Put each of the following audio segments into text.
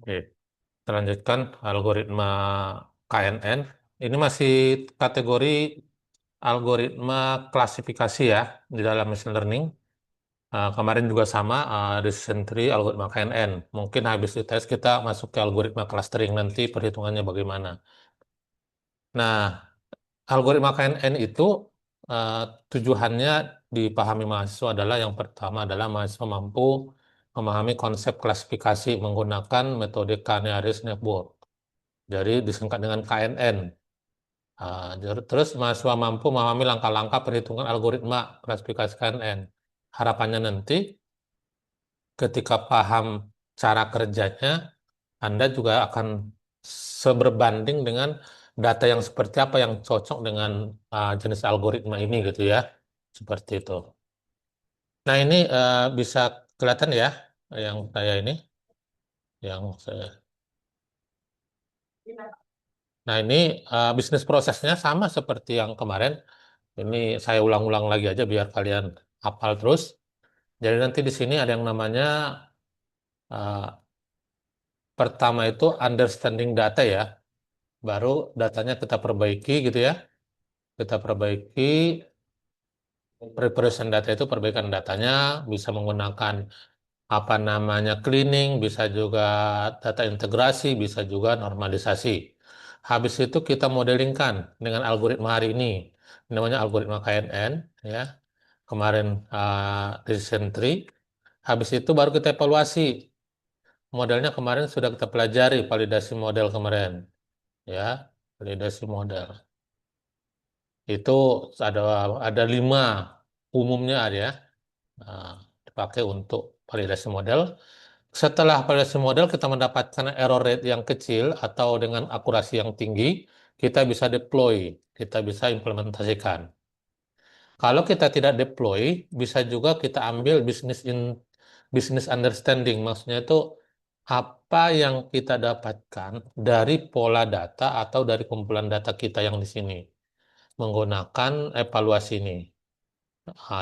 Oke, kita lanjutkan algoritma KNN. Ini masih kategori algoritma klasifikasi ya di dalam machine learning. Kemarin juga sama, decision tree algoritma KNN. Mungkin habis dites kita masuk ke algoritma clustering nanti perhitungannya bagaimana. Nah, algoritma KNN itu eh, tujuannya dipahami mahasiswa adalah yang pertama adalah mahasiswa mampu memahami konsep klasifikasi menggunakan metode Canary Network. Jadi disingkat dengan KNN. Terus mahasiswa mampu memahami langkah-langkah perhitungan algoritma klasifikasi KNN. Harapannya nanti ketika paham cara kerjanya, Anda juga akan seberbanding dengan data yang seperti apa yang cocok dengan jenis algoritma ini gitu ya. Seperti itu. Nah ini bisa kelihatan ya yang saya ini, yang saya. Nah ini bisnis prosesnya sama seperti yang kemarin. Ini saya ulang-ulang lagi aja biar kalian hafal terus. Jadi nanti di sini ada yang namanya uh, pertama itu understanding data ya. Baru datanya kita perbaiki gitu ya. Kita perbaiki preparation data itu perbaikan datanya bisa menggunakan apa namanya cleaning, bisa juga data integrasi, bisa juga normalisasi. Habis itu kita modelingkan dengan algoritma hari ini. Namanya algoritma KNN ya. Kemarin decision tree. Habis itu baru kita evaluasi. Modelnya kemarin sudah kita pelajari validasi model kemarin, ya, validasi model. Itu ada ada 5 umumnya ada ya, nah, dipakai untuk validasi model. Setelah validasi model kita mendapatkan error rate yang kecil atau dengan akurasi yang tinggi, kita bisa deploy, kita bisa implementasikan. Kalau kita tidak deploy, bisa juga kita ambil business understanding. Maksudnya itu apa yang kita dapatkan dari pola data atau dari kumpulan data kita yang di sini menggunakan evaluasi ini.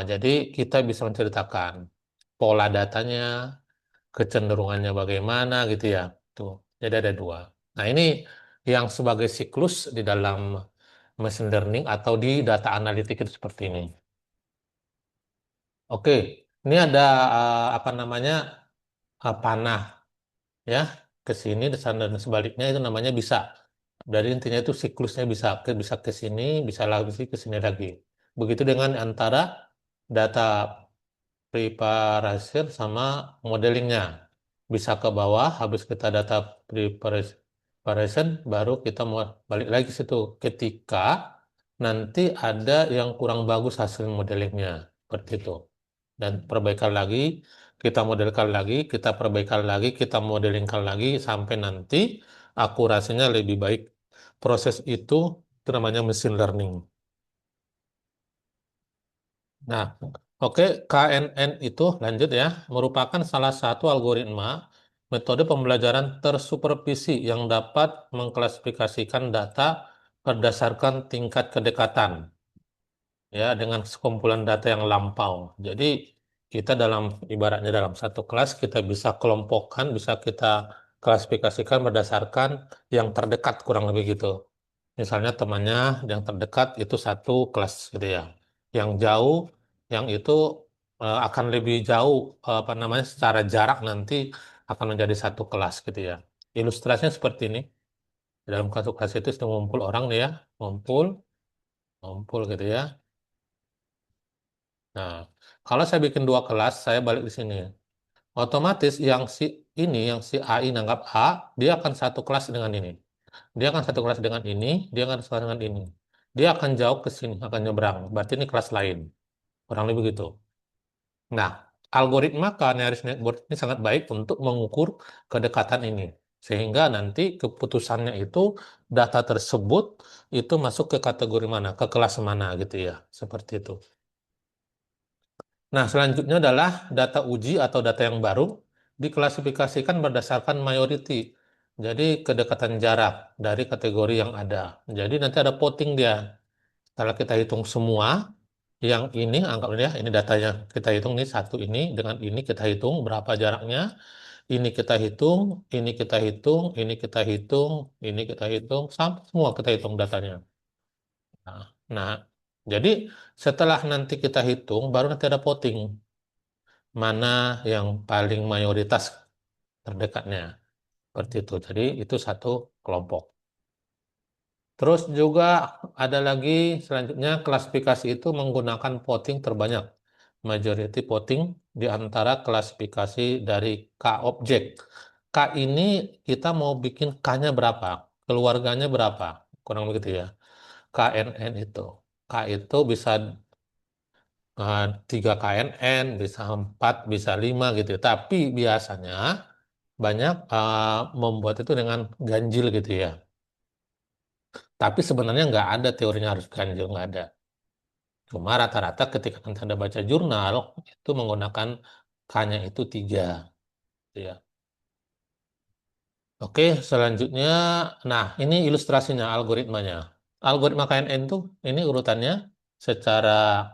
Jadi kita bisa menceritakan pola datanya, kecenderungannya bagaimana gitu ya. Tuh. Jadi ada 2. Nah, ini yang sebagai siklus di dalam machine learning atau di data analitik itu seperti ini. Oke, ini ada apa namanya panah ya ke sini di sana dan sebaliknya itu namanya bisa. Dari intinya itu siklusnya bisa ke sini, bisa lagi ke sini lagi. Begitu dengan antara data preparation sama modelingnya. Bisa ke bawah, habis kita data preparation, baru kita mau balik lagi ke situ. Ketika nanti ada yang kurang bagus hasil modelingnya. Seperti itu. Dan perbaikan lagi, kita modelkan lagi, kita perbaikan lagi, kita modelingkan lagi, sampai nanti akurasinya lebih baik. Proses itu namanya machine learning. Nah, oke, KNN itu lanjut ya, merupakan salah satu algoritma metode pembelajaran tersupervisi yang dapat mengklasifikasikan data berdasarkan tingkat kedekatan ya dengan sekumpulan data yang lampau. Jadi kita dalam ibaratnya dalam satu kelas kita bisa kelompokkan, bisa kita klasifikasikan berdasarkan yang terdekat kurang lebih gitu. Misalnya temannya yang terdekat itu satu kelas gitu ya. Yang jauh, yang itu akan lebih jauh apa namanya secara jarak nanti akan menjadi satu kelas gitu ya. Ilustrasinya seperti ini. Dalam satu kelas itu sudah ngumpul orang nih ya, ngumpul, ngumpul gitu ya. Nah, kalau saya bikin 2 kelas, saya balik di sini. Otomatis yang si A ini anggap A, dia akan satu kelas dengan ini. Dia akan satu kelas dengan ini, dia akan satu kelas dengan ini. Dia akan jauh ke sini, akan nyebrang. Berarti ini kelas lain. Kurang lebih gitu. Nah, algoritma Canary Network ini sangat baik untuk mengukur kedekatan ini. Sehingga nanti keputusannya itu data tersebut itu masuk ke kategori mana, ke kelas mana gitu ya. Seperti itu. Nah, selanjutnya adalah data uji atau data yang baru diklasifikasikan berdasarkan mayority. Jadi kedekatan jarak dari kategori yang ada. Jadi nanti ada voting dia. Kalau kita hitung semua, yang ini anggap ya, ini datanya kita hitung nih satu ini dengan ini kita hitung berapa jaraknya. ini kita hitung, ini kita hitung, ini kita hitung, ini kita hitung, sampai semua kita hitung datanya. Nah, nah, jadi setelah nanti kita hitung, baru nanti ada voting. Mana yang paling mayoritas terdekatnya. Seperti itu. Jadi itu satu kelompok. Terus juga ada lagi selanjutnya klasifikasi itu menggunakan voting terbanyak. Majority voting di antara klasifikasi dari K objek. K ini kita mau bikin K-nya berapa? Keluarganya berapa? Kurang begitu ya. KNN itu. K itu bisa 3 KNN, bisa 4, bisa 5 gitu. Tapi biasanya banyak membuat itu dengan ganjil gitu ya. Tapi sebenarnya nggak ada teorinya harus ganjil, nggak ada. Cuma rata-rata ketika nanti Anda baca jurnal, itu menggunakan K-nya itu 3. Gitu ya. Oke, selanjutnya, nah ini ilustrasinya, algoritmanya. Algoritma KNN itu, ini urutannya secara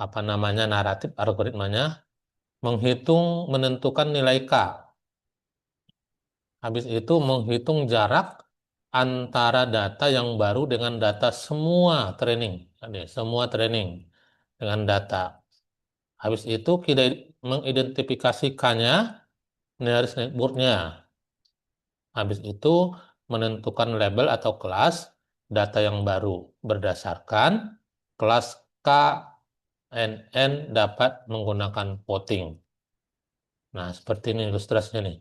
apa namanya naratif algoritmanya, menghitung menentukan nilai K. Habis itu menghitung jarak antara data yang baru dengan data semua training. Semua training dengan data. Habis itu kita mengidentifikasi K-nya, nearest neighbor-nya. Habis itu menentukan label atau kelas data yang baru berdasarkan kelas KNN dapat menggunakan voting. Nah, seperti ini ilustrasinya nih.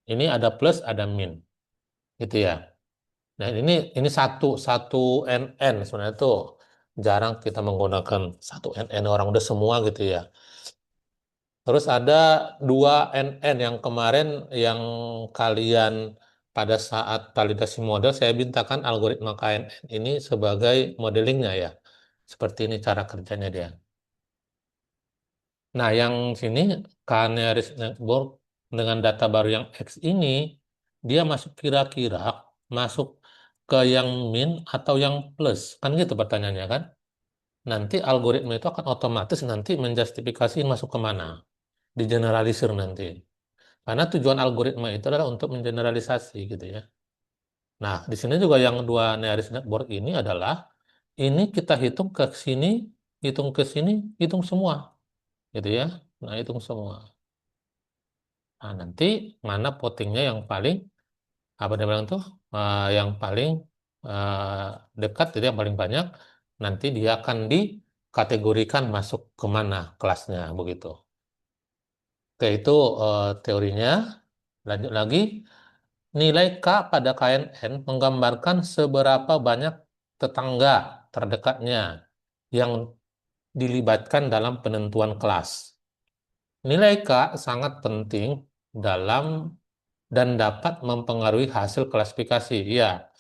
Ini ada plus, ada min, gitu ya. Nah, ini satu satu NN sebenarnya itu jarang kita menggunakan satu NN orang udah semua gitu ya. Terus ada 2NN yang kemarin yang kalian pada saat validasi model saya mintakan algoritma KNN ini sebagai modelingnya ya. Seperti ini cara kerjanya dia. Nah, yang sini Canary Network dengan data baru yang X ini dia masuk kira-kira masuk ke yang min atau yang plus. Kan gitu pertanyaannya kan? Nanti algoritma itu akan otomatis nanti menjustifikasi masuk ke mana? Digeneralisir nanti. Karena tujuan algoritma itu adalah untuk mengeneralisasi gitu ya. Nah, di sini juga yang dua Nearis network ini adalah ini kita hitung ke sini, hitung ke sini, hitung semua gitu ya. Nah, hitung semua. Nah, nanti mana votingnya yang paling apa dia bilang tuh yang paling dekat itu yang paling banyak nanti dia akan dikategorikan masuk ke mana kelasnya begitu. Oke, itu teorinya. Lanjut lagi. Nilai K pada KNN menggambarkan seberapa banyak tetangga terdekatnya yang dilibatkan dalam penentuan kelas. Nilai K sangat penting dalam dan dapat mempengaruhi hasil klasifikasi. Ya,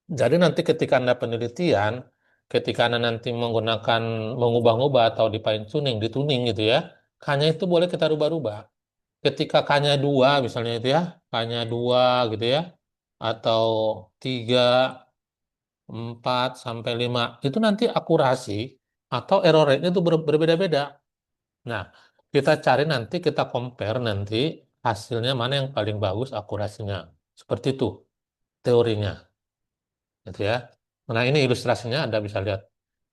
jadi nanti ketika Anda penelitian, ketika Anda nanti menggunakan mengubah-ubah atau di fine tuning, dituning gitu ya, K-nya itu boleh kita rubah-rubah. Ketika K-nya 2 misalnya itu ya, K-nya 2 gitu ya, atau 3, 4 sampai 5 itu nanti akurasi atau error rate itu berbeda-beda. Nah, kita cari nanti, kita compare nanti hasilnya mana yang paling bagus akurasinya. Seperti itu teorinya, gitu ya. Nah, ini ilustrasinya Anda bisa lihat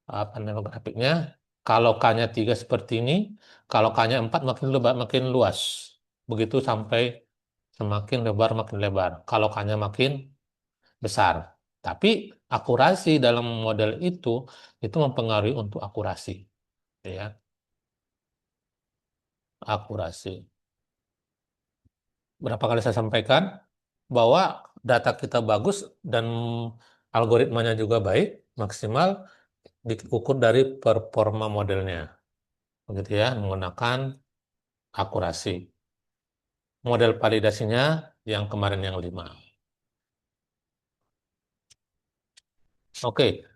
apa nama grafiknya. Kalau K-nya 3 seperti ini, kalau K-nya 4 makin lebar, makin luas. Begitu sampai semakin lebar makin lebar. Kalau K-nya makin besar. Tapi akurasi dalam model itu mempengaruhi untuk akurasi, ya, akurasi. Berapa kali saya sampaikan bahwa data kita bagus dan algoritmanya juga baik, maksimal diukur dari performa modelnya, begitu ya, menggunakan akurasi. Model validasinya yang kemarin yang 5. Oke,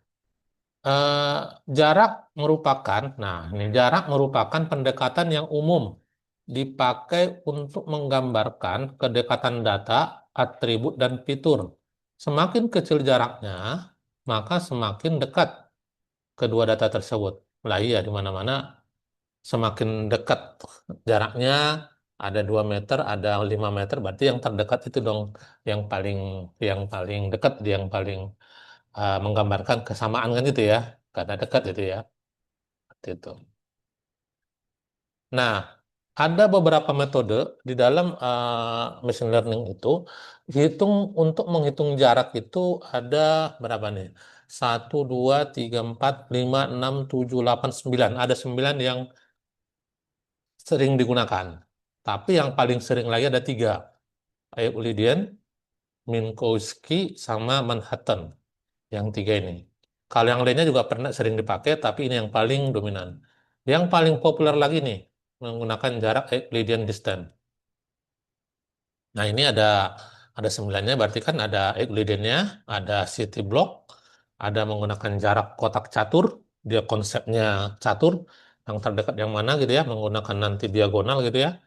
Eh, jarak merupakan, nah ini jarak merupakan pendekatan yang umum dipakai untuk menggambarkan kedekatan data, atribut, dan fitur. Semakin kecil jaraknya, maka semakin dekat kedua data tersebut. Lah iya, di mana-mana semakin dekat jaraknya, Ada 2 meter, ada 5 meter, berarti yang terdekat itu dong, yang paling yang paling dekat, yang paling menggambarkan kesamaan kan itu ya, karena dekat itu ya, seperti itu. Nah, ada beberapa metode di dalam machine learning itu, untuk menghitung jarak itu ada berapa nih? Satu, 2, 3, 4, 5, 6, 7, 8, 9. Ada 9 yang sering digunakan. Tapi yang paling sering lagi ada tiga. Euclidean, Minkowski, sama Manhattan. Yang tiga ini. Kalau yang lainnya juga pernah sering dipakai, tapi ini yang paling dominan. Yang paling populer lagi nih, menggunakan jarak Euclidean distance. Nah, ini ada sembilannya, berarti kan ada Euclideannya, ada city block, ada menggunakan jarak kotak catur, dia konsepnya catur, yang terdekat yang mana gitu ya, menggunakan nanti diagonal gitu ya,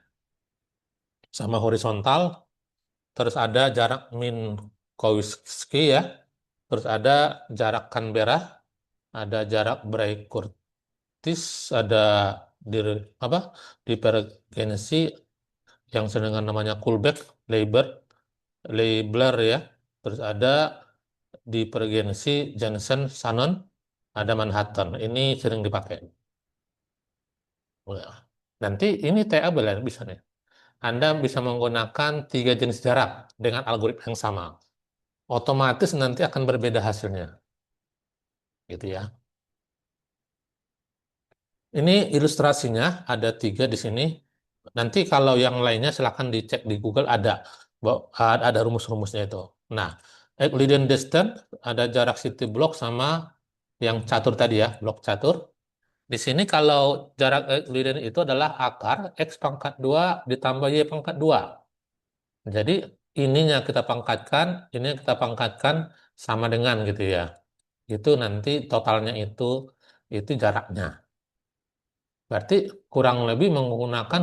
sama horizontal, terus ada jarak Minkowski ya, terus ada jarak Canberra, ada jarak Bray-Curtis, ada di apa divergensi yang sedang namanya Kullback, Leiber, Leibler ya. Terus ada divergensi Johnson-Shannon, ada Manhattan. Ini sering dipakai. Nah, nanti ini tabel ya bisa nih. Anda bisa menggunakan tiga jenis jarak dengan algoritma yang sama. Otomatis nanti akan berbeda hasilnya, gitu ya. Ini ilustrasinya ada tiga di sini. Nanti kalau yang lainnya silahkan dicek di Google ada rumus-rumusnya itu. Nah, Euclidean distance ada jarak city block sama yang catur tadi ya, blok catur. Di sini kalau jarak Euclidean itu adalah akar X pangkat 2 ditambah Y pangkat 2. Jadi ininya kita pangkatkan, ini yang kita pangkatkan sama dengan gitu ya. Itu nanti totalnya itu jaraknya. Berarti kurang lebih menggunakan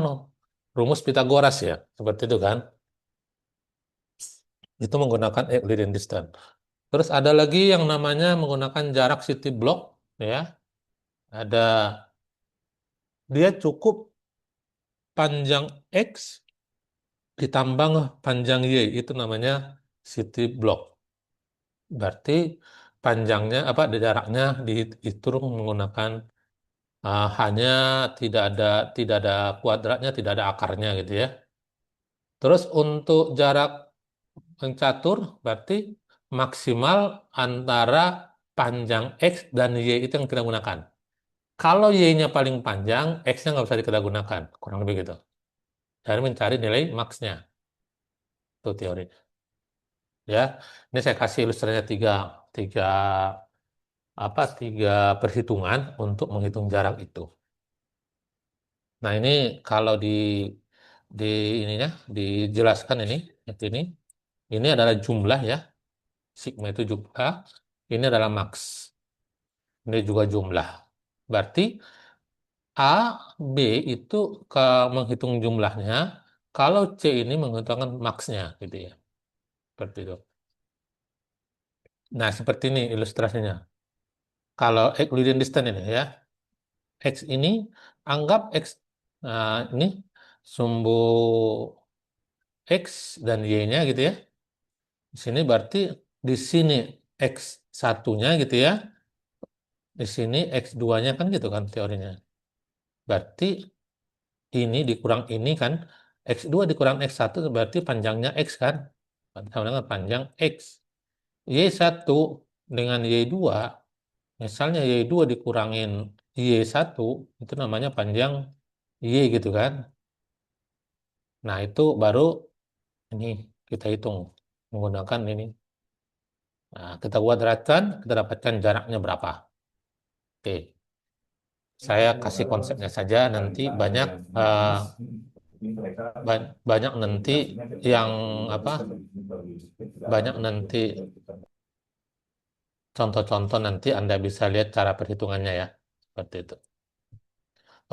rumus Pitagoras ya, seperti itu kan. Itu menggunakan Euclidean distance. Terus ada lagi yang namanya menggunakan jarak city block ya. Ada dia cukup panjang X ditambah panjang Y, itu namanya city block. Berarti panjangnya jaraknya dihitung menggunakan hanya tidak ada kuadratnya, tidak ada akarnya gitu ya. Terus untuk jarak mencatur berarti maksimal antara panjang X dan Y itu yang kita gunakan. Kalau Y-nya paling panjang, X-nya nggak bisa kita gunakan. Kurang lebih gitu. Dari mencari nilai max-nya. Itu teori. Ya, ini saya kasih ilustrasinya tiga, tiga perhitungan untuk menghitung jarak itu. Nah, ini kalau di ininya dijelaskan ini adalah jumlah ya. Sigma itu jumlah, ini adalah max. Ini juga jumlah. Berarti A, B itu ke menghitung jumlahnya, kalau C ini menghitungkan maksnya gitu ya. Seperti itu. Nah, seperti ini ilustrasinya. Kalau Euclidean distance ini ya, X ini anggap X ini sumbu X dan Y-nya gitu ya. Di sini berarti di sini X satunya gitu ya. Di sini X 2-nya kan gitu kan teorinya. Berarti ini dikurang ini kan, X2 dikurang X1 berarti panjangnya X kan, sama dengan panjang X. Y1 dengan Y2, misalnya Y2 dikurangin Y1, itu namanya panjang Y gitu kan. Nah itu baru ini kita hitung menggunakan ini. Nah, kita kuadratkan, kita dapatkan jaraknya berapa. Oke, saya kasih konsepnya saja, nanti banyak nanti yang apa banyak nanti contoh-contoh, nanti Anda bisa lihat cara perhitungannya ya, seperti itu.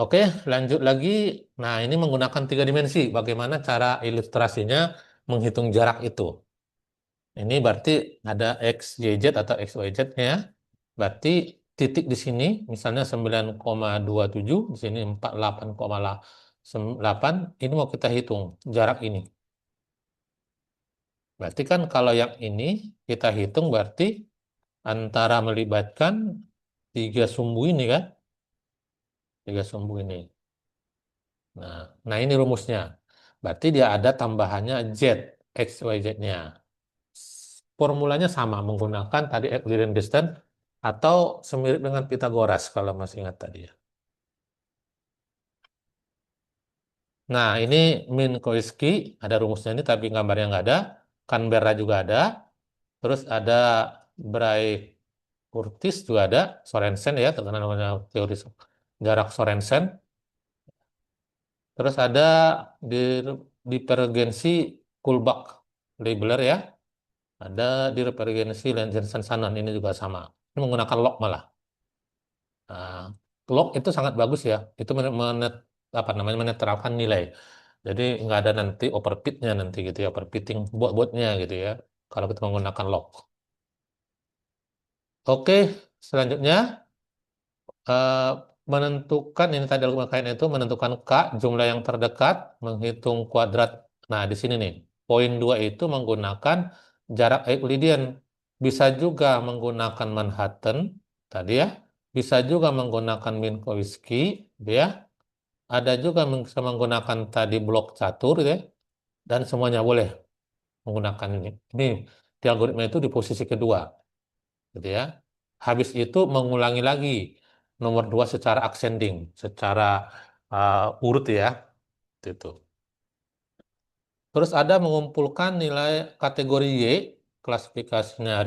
Oke, lanjut lagi. Nah, ini menggunakan tiga dimensi, bagaimana cara ilustrasinya menghitung jarak itu. Ini berarti ada x y z atau x y z-nya, berarti titik di sini misalnya 9,27, di sini 48,9, 8, ini mau kita hitung jarak ini. Berarti kan kalau yang ini kita hitung berarti antara melibatkan tiga sumbu ini kan, tiga sumbu ini. Nah, ini rumusnya. Berarti dia ada tambahannya Z, X, Y, Z-nya. Formulanya sama, menggunakan tadi Euclidean distance atau semirip dengan Pythagoras kalau masih ingat tadi ya. Nah, ini Minkowski, ada rumusnya ini tapi gambarnya nggak ada. Canberra juga ada. Terus ada Bray Curtis juga ada. Sorensen ya, terkenal namanya teori jarak Sorensen. Terus ada di divergensi Kullback-Leibler ya. Ada divergensi Jensen-Shannon ini juga sama. Ini menggunakan log malah. Nah, log itu sangat bagus ya. Itu apa namanya menetralkan nilai. Jadi nggak ada nanti overfitnya nanti gitu ya, overfitting buat-buatnya gitu ya. Kalau kita menggunakan log. Oke, selanjutnya eh, menentukan ini tadi kain itu menentukan K jumlah yang terdekat, menghitung kuadrat. Nah, di sini nih, poin 2 itu menggunakan jarak Euclidean. Bisa juga menggunakan Manhattan tadi ya. Bisa juga menggunakan Minkowski ya. Ada juga bisa menggunakan tadi blok catur ya. Dan semuanya boleh menggunakan ini. Ini di algoritma itu di posisi kedua gitu ya. Habis itu mengulangi lagi nomor dua secara ascending, secara urut ya, itu. Terus ada mengumpulkan nilai kategori Y, klasifikasinya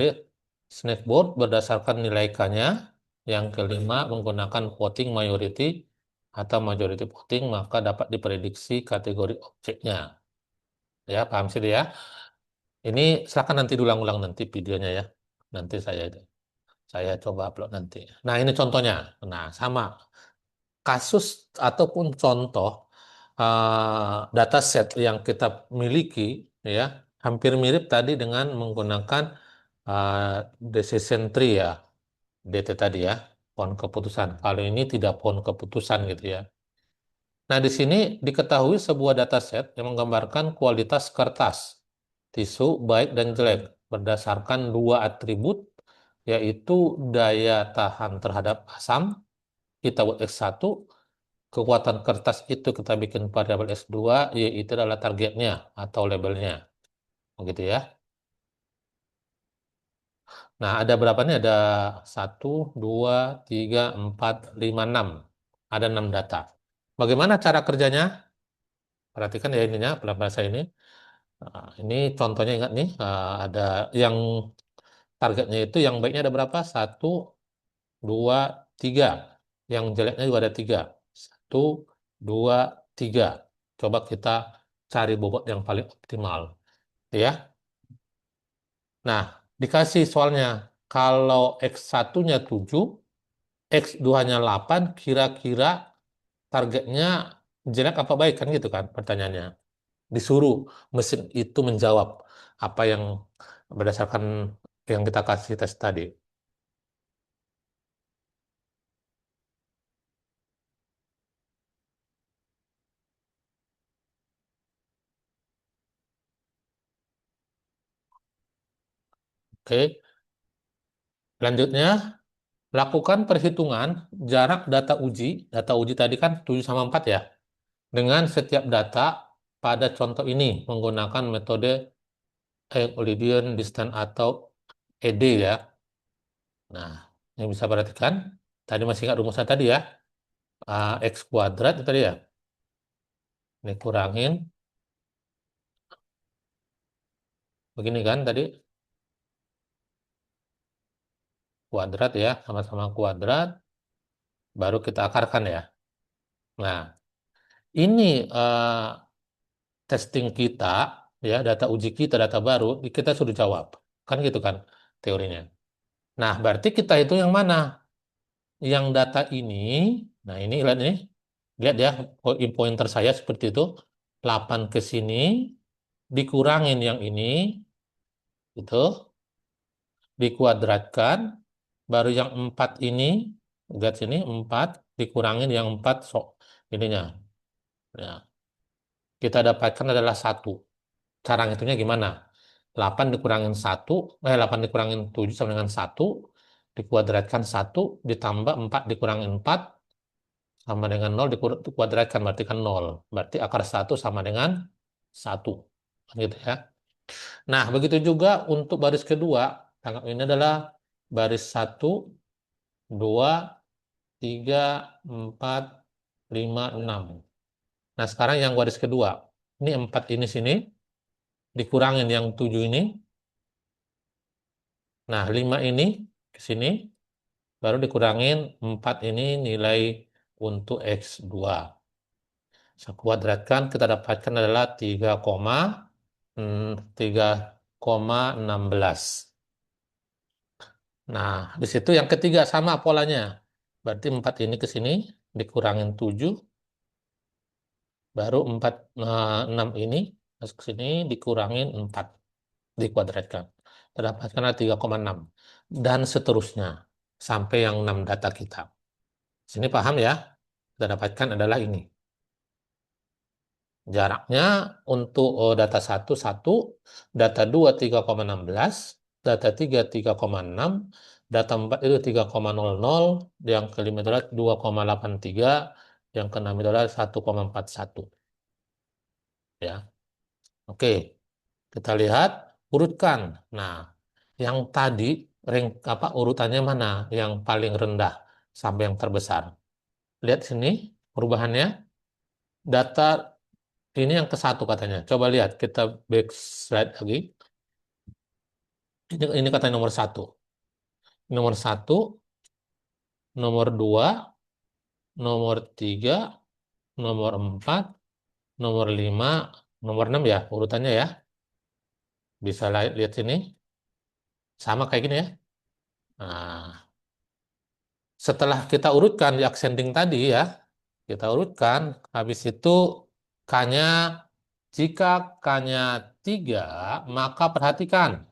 Snake-Board berdasarkan nilai K-nya. Yang kelima menggunakan voting majority atau majority voting maka dapat diprediksi kategori objeknya. Ya, paham sih ya? Ini silakan nanti diulang-ulang nanti videonya ya. Nanti saya coba upload nanti. Nah, ini contohnya. Nah, sama kasus ataupun contoh dataset yang kita miliki ya, hampir mirip tadi dengan menggunakan uh, decision tree ya, DT tadi ya, pohon keputusan. Kalau ini tidak pohon keputusan gitu ya. Nah, di sini diketahui sebuah dataset yang menggambarkan kualitas kertas tisu baik dan jelek berdasarkan dua atribut yaitu daya tahan terhadap asam kita buat X1, kekuatan kertas itu kita bikin variabel X2 yaitu adalah targetnya atau labelnya. Begitu ya. Nah, ada berapa nih? Ada satu, dua, tiga, empat, lima, enam. Ada 6 data. Bagaimana cara kerjanya? Perhatikan ya ininya, bahasa ini. Ini contohnya ingat nih, ada yang targetnya itu yang baiknya ada berapa? Satu, dua, tiga. Yang jeleknya juga ada tiga. Satu, dua, tiga. Coba kita cari bobot yang paling optimal. Ya. Nah, dikasih soalnya. Kalau X1-nya 7, X2-nya 8, kira-kira targetnya jelek apa baik kan gitu kan pertanyaannya. Disuruh mesin itu menjawab apa yang berdasarkan yang kita kasih tes tadi. Oke. Selanjutnya, lakukan perhitungan jarak data uji tadi kan 7 sama 4 ya, dengan setiap data pada contoh ini menggunakan metode Euclidean distance atau ED ya. Nah, yang bisa perhatikan, tadi masih ingat rumusnya tadi ya, X kuadrat itu tadi ya, ini kurangin, begini kan tadi, kuadrat ya, sama-sama kuadrat, baru kita akarkan ya. Nah, ini testing kita, ya, data uji kita, data baru, kita sudah jawab. Kan gitu kan teorinya. Nah, berarti kita itu yang mana? Yang data ini, nah ini lihat nih, lihat ya, pointer saya seperti itu, 8 ke sini, dikurangin yang ini, itu, dikuadratkan, baru yang 4 ini, lihat sini, 4, dikurangin yang 4, ininya. Ya, kita dapatkan adalah satu. Cara ngitungnya gimana? 8 dikurangin 1, 8 dikurangin 7 sama dengan 1, dikuadratkan 1, ditambah 4 dikurangin 4, sama dengan 0 dikuadratkan, berarti kan 0. Berarti akar 1 sama dengan 1. Gitu ya. Nah, begitu juga untuk baris kedua, tanggal ini adalah baris 1, 2, 3, 4, 5, 6. Nah, sekarang yang baris kedua. Ini 4 ini sini, dikurangin yang 7 ini. Nah, 5 ini ke sini, baru dikurangin 4 ini nilai untuk X2. Saya kuadratkan, kita dapatkan adalah 3,16. Nah, di situ yang ketiga sama polanya. Berarti 4 ini ke sini, dikurangin 7, baru 6 ini masuk ke sini, dikurangin 4, dikuadratkan. Kita dapatkan adalah 3,6. Dan seterusnya, sampai yang 6 data kita. Sini paham ya? Kita dapatkan adalah ini. Jaraknya untuk data satu 1, data 2 3,16, data 3 3,6, data 4 itu 3,00, yang kelima adalah 2,83, yang keenam adalah 1,41. Ya. Oke, kita lihat urutkan. Nah, yang tadi urutannya mana? Yang paling rendah sampai yang terbesar. Lihat sini perubahannya. Data ini yang ke satu katanya. Coba lihat, kita back slide lagi. Ini katanya nomor satu. Nomor satu, nomor dua, nomor tiga, nomor empat, nomor lima, nomor enam ya urutannya ya. Bisa lihat sini. Sama kayak gini ya. Nah, setelah kita urutkan di ascending tadi ya, kita urutkan, habis itu K-nya, jika K-nya 3, maka perhatikan.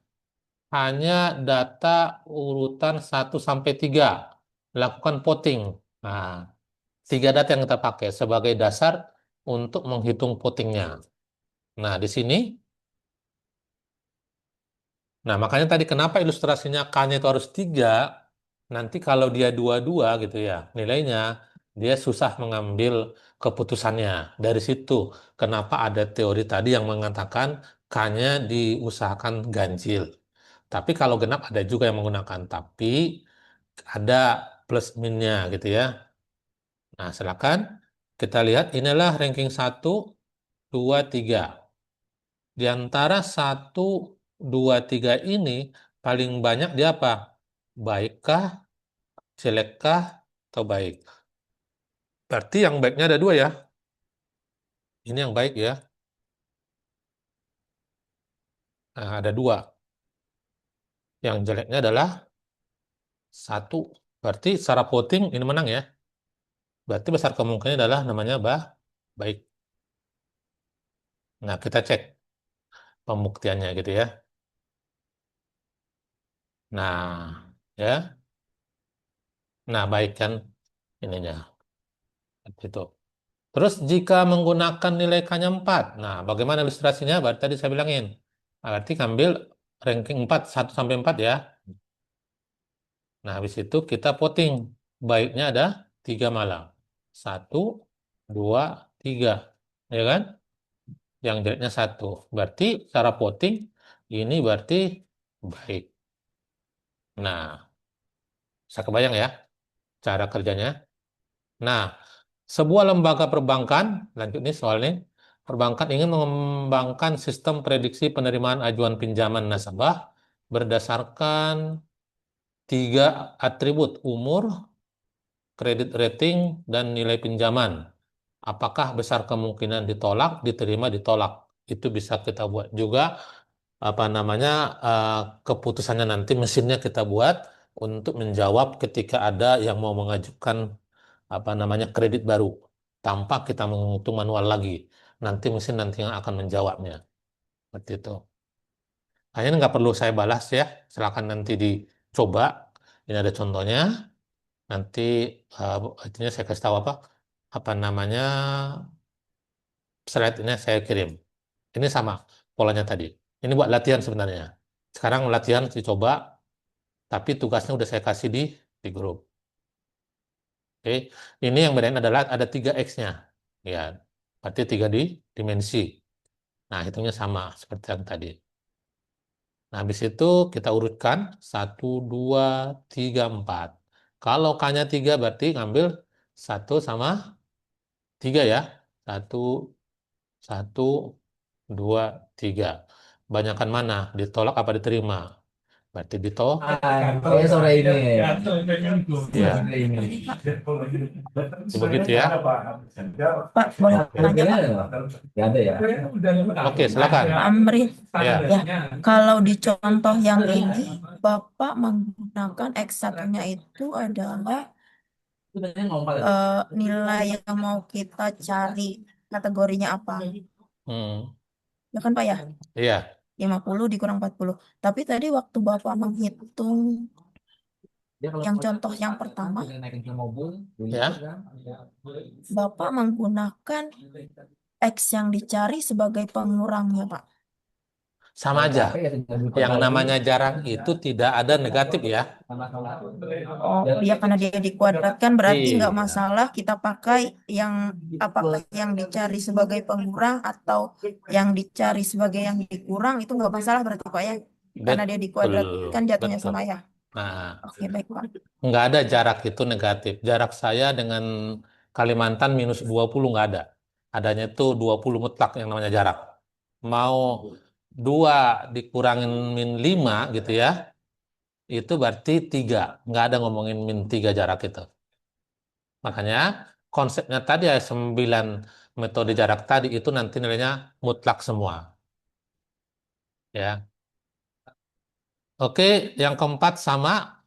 Hanya data urutan 1 sampai 3. Lakukan voting. Nah, 3 data yang kita pakai sebagai dasar untuk menghitung votingnya. Nah, di sini, nah makanya tadi kenapa ilustrasinya K-nya itu harus 3, nanti kalau dia 2-2 gitu ya, nilainya, dia susah mengambil keputusannya. Dari situ, kenapa ada teori tadi yang mengatakan K-nya diusahakan ganjil. Tapi kalau genap ada juga yang menggunakan. Tapi ada plus minnya gitu ya. Nah, silakan kita lihat inilah ranking 1, 2, 3. Di antara 1, 2, 3 ini paling banyak dia apa? Baikkah, jelekkah, atau baik? Berarti yang baiknya ada 2 ya. Ini yang baik ya. Nah, ada 2. Yang jeleknya adalah 1. Berarti secara voting ini menang ya. Berarti besar kemungkinan adalah namanya baik. Nah, kita cek pembuktiannya gitu ya. Nah, ya. Nah, baik kan ininya. Itu. Terus jika menggunakan nilai K-nya 4. Nah, bagaimana ilustrasinya? Berarti tadi saya bilangin. Nah, berarti ambil ranking 4, 1 sampai 4 ya. Nah, habis itu kita voting. Baiknya ada 3 malah. 1, 2, 3. Ya kan? Yang jeleknya 1. Berarti cara voting ini berarti baik. Nah, bisa kebayang ya cara kerjanya. Nah, sebuah lembaga perbankan, lanjut nih soalnya, perbankan ingin mengembangkan sistem prediksi penerimaan ajuan pinjaman nasabah berdasarkan 3 atribut: umur, kredit rating, dan nilai pinjaman. Apakah besar kemungkinan ditolak, diterima, ditolak? Itu bisa kita buat juga apa namanya eh, keputusannya nanti mesinnya kita buat untuk menjawab ketika ada yang mau mengajukan apa namanya kredit baru tanpa kita menghitung manual lagi. Nanti mesin nanti yang akan menjawabnya. Seperti itu. Hanya nggak perlu saya balas ya. Silakan nanti dicoba. Ini ada contohnya. Nanti intinya saya kasih tahu apa namanya slide ini saya kirim. Ini sama polanya tadi. Ini buat latihan sebenarnya. Sekarang latihan dicoba, tapi tugasnya udah saya kasih di grup. Oke, ini yang bedain adalah ada 3x-nya. Ya, berarti 3 dimensi. Nah, hitungnya sama seperti yang tadi. Nah, habis itu kita urutkan 1, 2, 3, 4. Kalau K-nya 3 berarti ngambil 1 sama 3 ya. Satu, 1, 2, 3. Banyakan mana? Ditolak apa diterima? Berarti ditolak. Kayak sore ini. Ya, Sore ini. begitu ya. Pak, boleh Oke, tanya Pak? Gak ada ya? oke, silakan. Pak Amri, Ya, ya, kalau di contoh yang ini, Bapak menggunakan X1-nya itu adalah nilai yang mau kita cari kategorinya apa. hmm, Ya kan Pak ya? iya, 50 dikurang 40. Tapi tadi waktu Bapak menghitung yang contoh yang pertama, ya, Bapak menggunakan X yang dicari sebagai pengurangnya Pak. sama aja. Yang namanya jarak itu tidak ada negatif ya. Oh, ya karena dia dikuadratkan berarti nggak Iya, masalah kita pakai yang apakah yang dicari sebagai pengurang atau yang dicari sebagai yang dikurang itu nggak masalah berarti Pak ya. Karena dia betul, dikuadratkan jatuhnya betul. sama ya. Nah, Oke, baik Pak. nggak ada jarak itu negatif. Jarak saya dengan Kalimantan -20 nggak ada. Adanya itu 20 mutlak yang namanya jarak. Mau 2 dikurangin -5 gitu ya, itu berarti 3. Nggak ada ngomongin -3 jarak itu. Makanya konsepnya tadi ya 9 metode jarak tadi itu nanti nilainya mutlak semua. Ya. Oke, yang keempat sama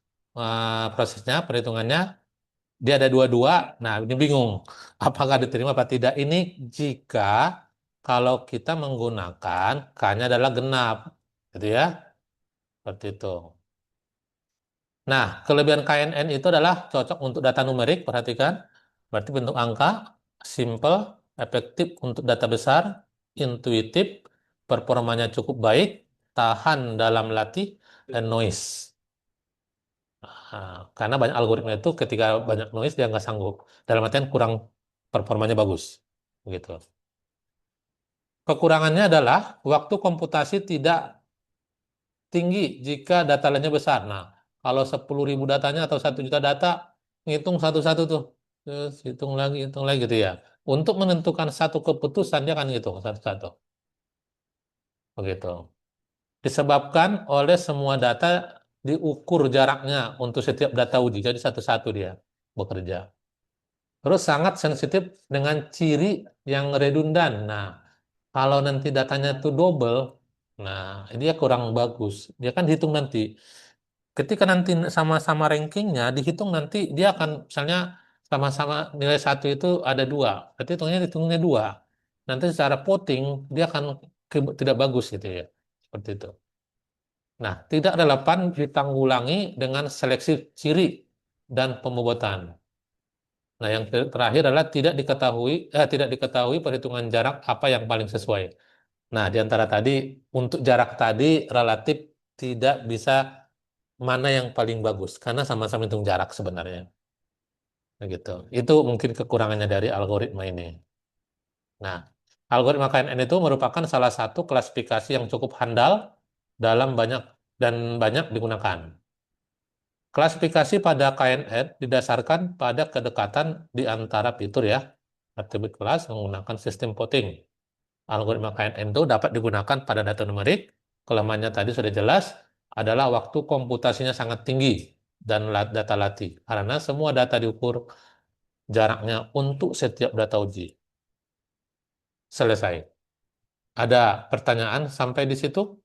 prosesnya, perhitungannya. Dia ada dua-dua. Nah, ini bingung. Apakah diterima apa tidak? Ini jika kalau kita menggunakan K-nya adalah genap. Gitu ya. Seperti itu. Nah, kelebihan KNN itu adalah cocok untuk data numerik, perhatikan. Berarti bentuk angka, simple, efektif untuk data besar, intuitif, performanya cukup baik, tahan dalam latih, dan noise. Nah, karena banyak algoritma itu ketika banyak noise dia nggak sanggup. Dalam artian kurang performanya bagus. Gitu. Kekurangannya adalah waktu komputasi tidak tinggi jika data lainnya besar. Nah, kalau 10.000 datanya atau 1 juta data, ngitung satu-satu tuh. Terus hitung lagi gitu ya. Untuk menentukan satu keputusan dia akan ngitung satu-satu. Begitu. Disebabkan oleh semua data diukur jaraknya untuk setiap data uji. Jadi satu-satu dia bekerja. Terus sangat sensitif dengan ciri yang redundan. Nah, kalau nanti datanya itu double, nah dia kurang bagus. Dia kan hitung nanti. Ketika nanti sama-sama rankingnya dihitung nanti dia akan misalnya sama-sama nilai 1 itu ada 2. Berarti hitungnya 2. Nanti secara voting dia akan tidak bagus gitu ya. Seperti itu. Nah, tidak relevan ditanggulangi dengan seleksi ciri dan pembobotan. Nah, yang terakhir adalah tidak diketahui perhitungan jarak apa yang paling sesuai. Nah, di antara tadi untuk jarak tadi relatif tidak bisa mana yang paling bagus karena sama-sama hitung jarak sebenarnya. Nah, gitu. Itu mungkin kekurangannya dari algoritma ini. Nah, algoritma KNN itu merupakan salah satu klasifikasi yang cukup handal dalam banyak digunakan. Klasifikasi pada KNN didasarkan pada kedekatan di antara fitur ya, atribut kelas menggunakan sistem voting. Algoritma KNN itu dapat digunakan pada data numerik. Kelemahannya tadi sudah jelas adalah waktu komputasinya sangat tinggi dan data latih. Karena semua data diukur jaraknya untuk setiap data uji. Selesai. Ada pertanyaan sampai di situ?